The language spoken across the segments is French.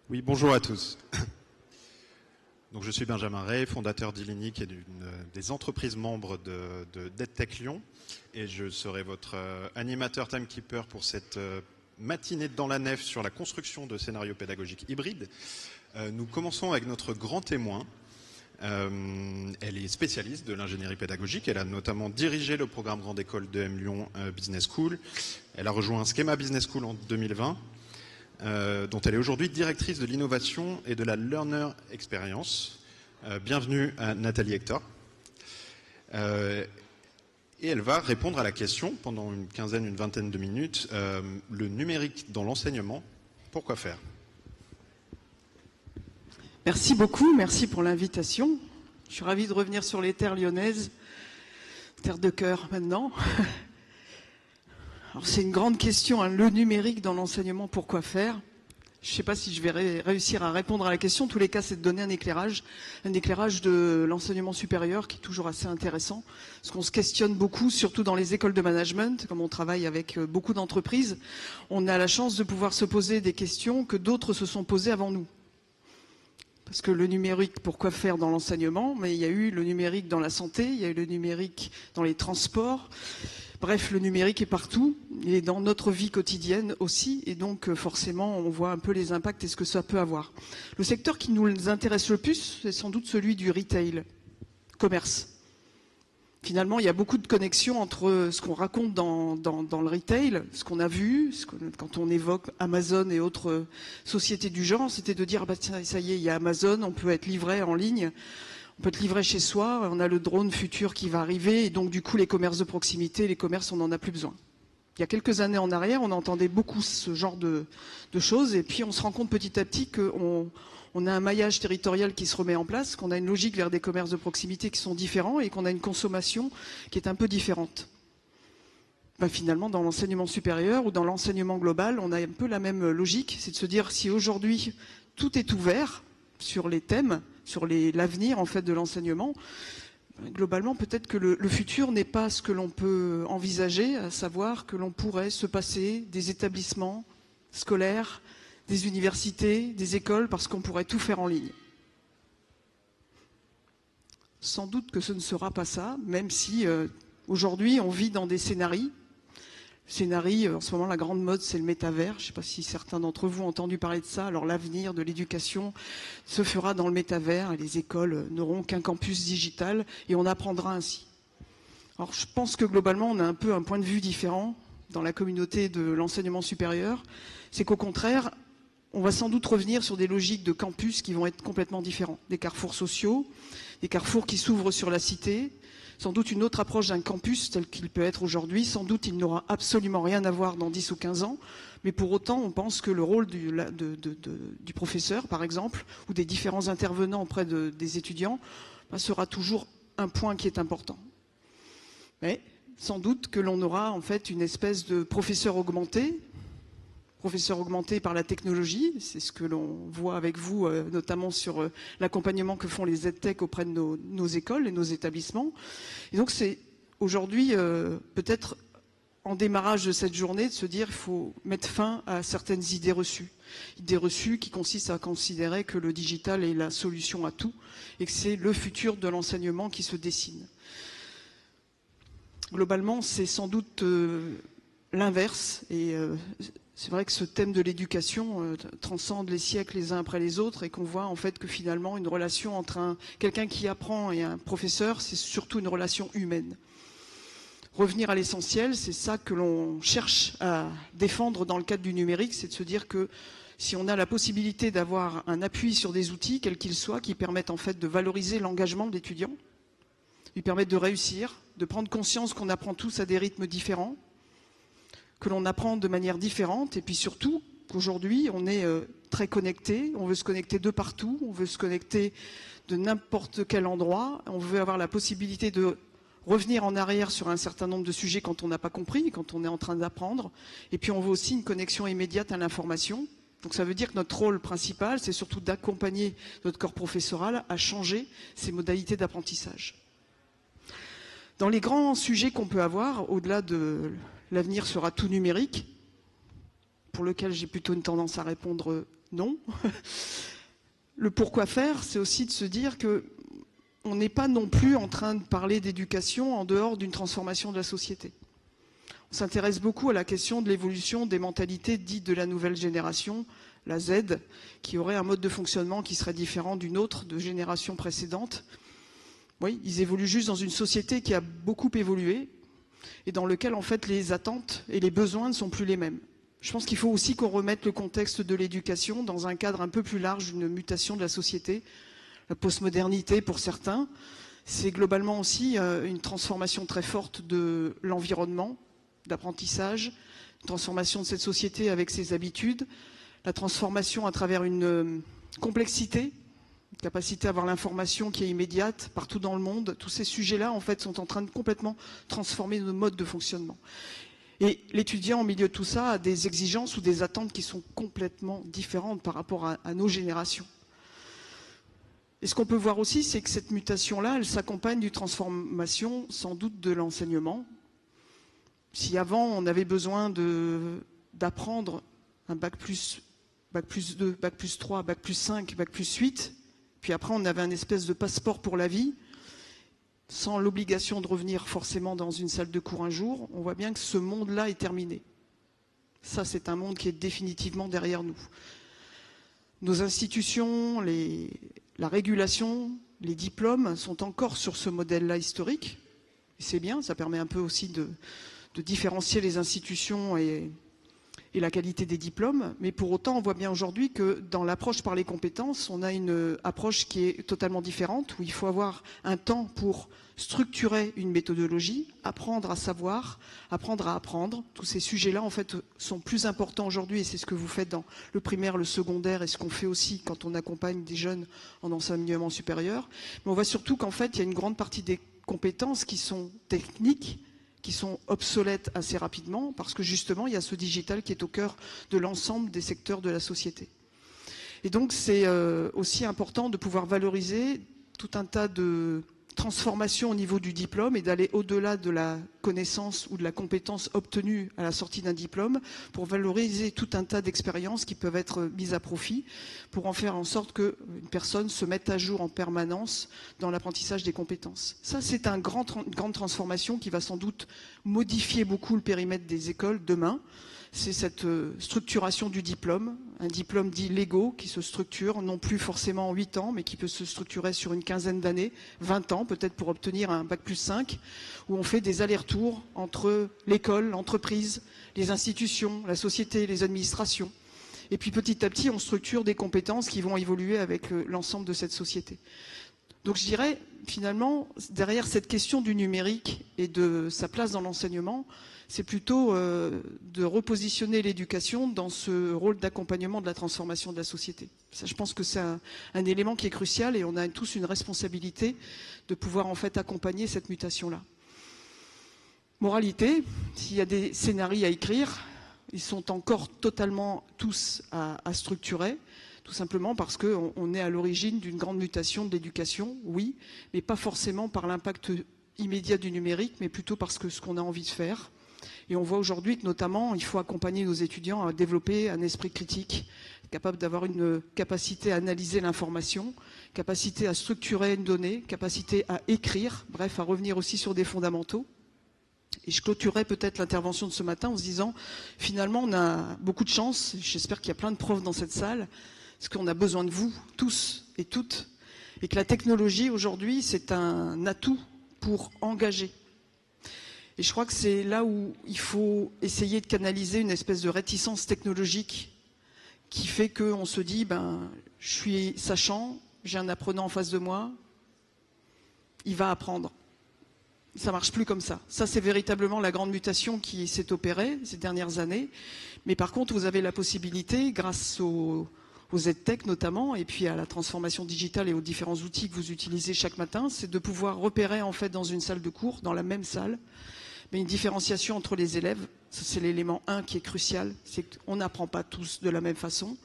Oui, bonjour à tous. Donc, je suis Benjamin Rey, fondateur d'Illini, qui est des entreprises membres d'EdTech Lyon. Et je serai votre animateur timekeeper pour cette matinée dans la nef sur la construction de scénarios pédagogiques hybrides. Nous commençons avec notre grand témoin. Elle est spécialiste de l'ingénierie pédagogique. Elle a notamment dirigé le programme Grande École de M Lyon Business School. Elle a rejoint Schema Business School en 2020. Dont elle est aujourd'hui directrice de l'innovation et de la Learner Experience. Bienvenue à Nathalie Hector. Et elle va répondre à la question pendant une quinzaine, une vingtaine de minutes, le numérique dans l'enseignement, pourquoi faire? Merci beaucoup, merci pour l'invitation. Je suis ravie de revenir sur les terres lyonnaises, terre de cœur maintenant. Alors c'est une grande question, hein, le numérique dans l'enseignement, pourquoi faire? Je ne sais pas si je vais réussir à répondre à la question. En tous les cas, c'est de donner un éclairage de l'enseignement supérieur qui est toujours assez intéressant. Parce qu'on se questionne beaucoup, surtout dans les écoles de management, comme on travaille avec beaucoup d'entreprises. On a la chance de pouvoir se poser des questions que d'autres se sont posées avant nous. Parce que le numérique, pourquoi faire dans l'enseignement? Mais il y a eu le numérique dans la santé, il y a eu le numérique dans les transports. Bref, le numérique est partout, il est dans notre vie quotidienne aussi, et donc forcément on voit un peu les impacts et ce que ça peut avoir. Le secteur qui nous intéresse le plus, c'est sans doute celui du retail, commerce. Finalement, il y a beaucoup de connexions entre ce qu'on raconte dans le retail, ce qu'on a vu, quand on évoque Amazon et autres sociétés du genre, c'était de dire, bah, tiens, ça y est, il y a Amazon, on peut être livré en ligne. On peut te livrer chez soi, on a le drone futur qui va arriver, et donc du coup les commerces de proximité, les commerces, on n'en a plus besoin. Il y a quelques années en arrière, on entendait beaucoup ce genre de choses, et puis on se rend compte petit à petit qu'on a un maillage territorial qui se remet en place, qu'on a une logique vers des commerces de proximité qui sont différents, et qu'on a une consommation qui est un peu différente. Ben finalement, dans l'enseignement supérieur ou dans l'enseignement global, on a un peu la même logique, c'est de se dire si aujourd'hui tout est ouvert sur les thèmes, sur l'avenir en fait de l'enseignement, globalement peut-être que le futur n'est pas ce que l'on peut envisager, à savoir que l'on pourrait se passer des établissements scolaires, des universités, des écoles, parce qu'on pourrait tout faire en ligne. Sans doute que ce ne sera pas ça, même si aujourd'hui on vit dans des scénarios. En ce moment, la grande mode, c'est le métavers. Je ne sais pas si certains d'entre vous ont entendu parler de ça. Alors, l'avenir de l'éducation se fera dans le métavers et les écoles n'auront qu'un campus digital et on apprendra ainsi. Alors, je pense que globalement, on a un peu un point de vue différent dans la communauté de l'enseignement supérieur. C'est qu'au contraire, on va sans doute revenir sur des logiques de campus qui vont être complètement différents. Des carrefours sociaux, des carrefours qui s'ouvrent sur la cité, sans doute une autre approche d'un campus tel qu'il peut être aujourd'hui. Sans doute il n'aura absolument rien à voir dans 10 ou 15 ans. Mais pour autant, on pense que le rôle du professeur, par exemple, ou des différents intervenants auprès des étudiants, sera toujours un point qui est important. Mais sans doute que l'on aura en fait une espèce de professeur augmenté par la technologie, c'est ce que l'on voit avec vous, notamment sur l'accompagnement que font les EdTech auprès de nos écoles et nos établissements. Et donc c'est aujourd'hui peut-être en démarrage de cette journée de se dire qu'il faut mettre fin à certaines idées reçues qui consistent à considérer que le digital est la solution à tout et que c'est le futur de l'enseignement qui se dessine. Globalement, c'est sans doute l'inverse et c'est vrai que ce thème de l'éducation transcende les siècles les uns après les autres et qu'on voit en fait que finalement une relation entre quelqu'un qui apprend et un professeur, c'est surtout une relation humaine. Revenir à l'essentiel, c'est ça que l'on cherche à défendre dans le cadre du numérique, c'est de se dire que si on a la possibilité d'avoir un appui sur des outils, quels qu'ils soient, qui permettent en fait de valoriser l'engagement de l'étudiant, lui permettent de réussir, de prendre conscience qu'on apprend tous à des rythmes différents, que l'on apprend de manière différente et puis surtout qu'aujourd'hui on est très connecté, on veut se connecter de partout, on veut se connecter de n'importe quel endroit, on veut avoir la possibilité de revenir en arrière sur un certain nombre de sujets quand on n'a pas compris, quand on est en train d'apprendre, et puis on veut aussi une connexion immédiate à l'information. Donc ça veut dire que notre rôle principal, c'est surtout d'accompagner notre corps professoral à changer ses modalités d'apprentissage. Dans les grands sujets qu'on peut avoir, au-delà de l'avenir sera tout numérique, pour lequel j'ai plutôt une tendance à répondre Non. Le pourquoi faire, c'est aussi de se dire que on n'est pas non plus en train de parler d'éducation en dehors d'une transformation de la société. On s'intéresse beaucoup à la question de l'évolution des mentalités dites de la nouvelle génération, la Z, qui aurait un mode de fonctionnement qui serait différent d'une autre de génération précédente. Oui, ils évoluent juste dans une société qui a beaucoup évolué et dans laquelle, en fait, les attentes et les besoins ne sont plus les mêmes. Je pense qu'il faut aussi qu'on remette le contexte de l'éducation dans un cadre un peu plus large d'une mutation de la société. La postmodernité, pour certains, c'est globalement aussi une transformation très forte de l'environnement, d'apprentissage, une transformation de cette société avec ses habitudes, la transformation à travers une complexité, une capacité à avoir l'information qui est immédiate partout dans le monde. Tous ces sujets-là, en fait, sont en train de complètement transformer nos modes de fonctionnement. Et l'étudiant, au milieu de tout ça, a des exigences ou des attentes qui sont complètement différentes par rapport à nos générations. Et ce qu'on peut voir aussi, c'est que cette mutation-là, elle s'accompagne d'une transformation, sans doute, de l'enseignement. Si avant, on avait besoin d'apprendre un bac plus 2, bac plus 3, bac plus 5, bac plus 8, puis après, on avait un espèce de passeport pour la vie, sans l'obligation de revenir forcément dans une salle de cours un jour, on voit bien que ce monde-là est terminé. Ça, c'est un monde qui est définitivement derrière nous. Nos institutions, la régulation, les diplômes sont encore sur ce modèle-là historique. Et c'est bien, ça permet un peu aussi de différencier les institutions et la qualité des diplômes. Mais pour autant, on voit bien aujourd'hui que dans l'approche par les compétences, on a une approche qui est totalement différente, où il faut avoir un temps pour structurer une méthodologie, apprendre à savoir, apprendre à apprendre. Tous ces sujets-là, en fait, sont plus importants aujourd'hui, et c'est ce que vous faites dans le primaire, le secondaire, et ce qu'on fait aussi quand on accompagne des jeunes en enseignement supérieur. Mais on voit surtout qu'en fait, il y a une grande partie des compétences qui sont techniques, qui sont obsolètes assez rapidement, parce que justement, il y a ce digital qui est au cœur de l'ensemble des secteurs de la société. Et donc, c'est aussi important de pouvoir valoriser tout un tas de transformations au niveau du diplôme et d'aller au-delà de la connaissance ou de la compétence obtenue à la sortie d'un diplôme pour valoriser tout un tas d'expériences qui peuvent être mises à profit pour en faire en sorte qu'une personne se mette à jour en permanence dans l'apprentissage des compétences. Ça, c'est une grande transformation qui va sans doute modifier beaucoup le périmètre des écoles demain. C'est cette structuration du diplôme, un diplôme dit légaux qui se structure, non plus forcément en 8 ans, mais qui peut se structurer sur une quinzaine d'années, 20 ans peut-être pour obtenir un bac plus 5, où on fait des allers-retours entre l'école, l'entreprise, les institutions, la société, les administrations. Et puis petit à petit, on structure des compétences qui vont évoluer avec l'ensemble de cette société. Donc je dirais, finalement, derrière cette question du numérique et de sa place dans l'enseignement, c'est plutôt de repositionner l'éducation dans ce rôle d'accompagnement de la transformation de la société. Ça, je pense que c'est un élément qui est crucial et on a tous une responsabilité de pouvoir en fait accompagner cette mutation-là. Moralité, s'il y a des scénarios à écrire, ils sont encore totalement tous à structurer, tout simplement parce qu'on est à l'origine d'une grande mutation de l'éducation, oui, mais pas forcément par l'impact immédiat du numérique, mais plutôt parce que ce qu'on a envie de faire. Et on voit aujourd'hui que notamment, il faut accompagner nos étudiants à développer un esprit critique, capable d'avoir une capacité à analyser l'information, capacité à structurer une donnée, capacité à écrire, bref, à revenir aussi sur des fondamentaux. Et je clôturerai peut-être l'intervention de ce matin en se disant, finalement, on a beaucoup de chance, j'espère qu'il y a plein de profs dans cette salle, parce qu'on a besoin de vous, tous et toutes, et que la technologie, aujourd'hui, c'est un atout pour engager. Et je crois que c'est là où il faut essayer de canaliser une espèce de réticence technologique qui fait qu'on se dit, je suis sachant, j'ai un apprenant en face de moi, il va apprendre. Ça ne marche plus comme ça. Ça, c'est véritablement la grande mutation qui s'est opérée ces dernières années. Mais par contre, vous avez la possibilité, grâce aux EdTech notamment, et puis à la transformation digitale et aux différents outils que vous utilisez chaque matin, c'est de pouvoir repérer en fait dans une salle de cours, dans la même salle, mais une différenciation entre les élèves. C'est l'élément 1 qui est crucial, c'est qu'on n'apprend pas tous de la même façon.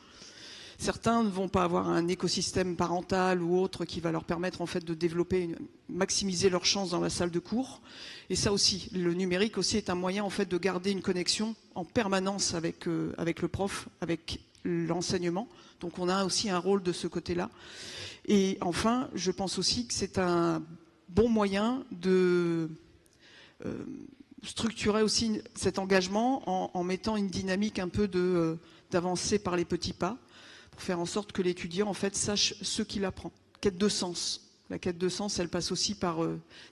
Certains ne vont pas avoir un écosystème parental ou autre qui va leur permettre en fait de développer, maximiser leurs chances dans la salle de cours. Et ça aussi, le numérique aussi est un moyen en fait de garder une connexion en permanence avec le prof, avec l'enseignement. Donc on a aussi un rôle de ce côté-là. Et enfin, je pense aussi que c'est un bon moyen de structurer aussi cet engagement en mettant une dynamique un peu d'avancer par les petits pas, pour faire en sorte que l'étudiant en fait sache ce qu'il apprend. Quête de sens. La quête de sens, elle passe aussi par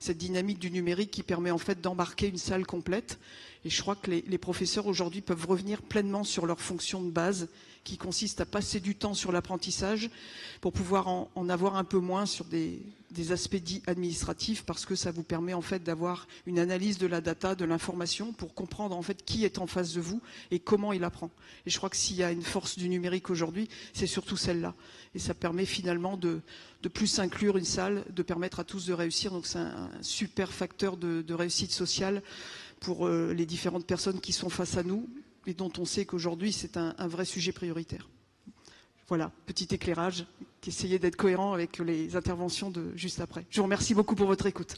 cette dynamique du numérique qui permet en fait d'embarquer une salle complète. Et je crois que les professeurs aujourd'hui peuvent revenir pleinement sur leur fonction de base, qui consiste à passer du temps sur l'apprentissage pour pouvoir en avoir un peu moins sur des aspects dits administratifs, parce que ça vous permet en fait d'avoir une analyse de la data, de l'information, pour comprendre en fait qui est en face de vous et comment il apprend. Et je crois que s'il y a une force du numérique aujourd'hui, c'est surtout celle-là. Et ça permet finalement de plus inclure une salle, de permettre à tous de réussir. Donc c'est un super facteur de réussite sociale pour les différentes personnes qui sont face à nous et dont on sait qu'aujourd'hui c'est un vrai sujet prioritaire. Voilà, petit éclairage qui essayait d'être cohérent avec les interventions de juste après. Je vous remercie beaucoup pour votre écoute.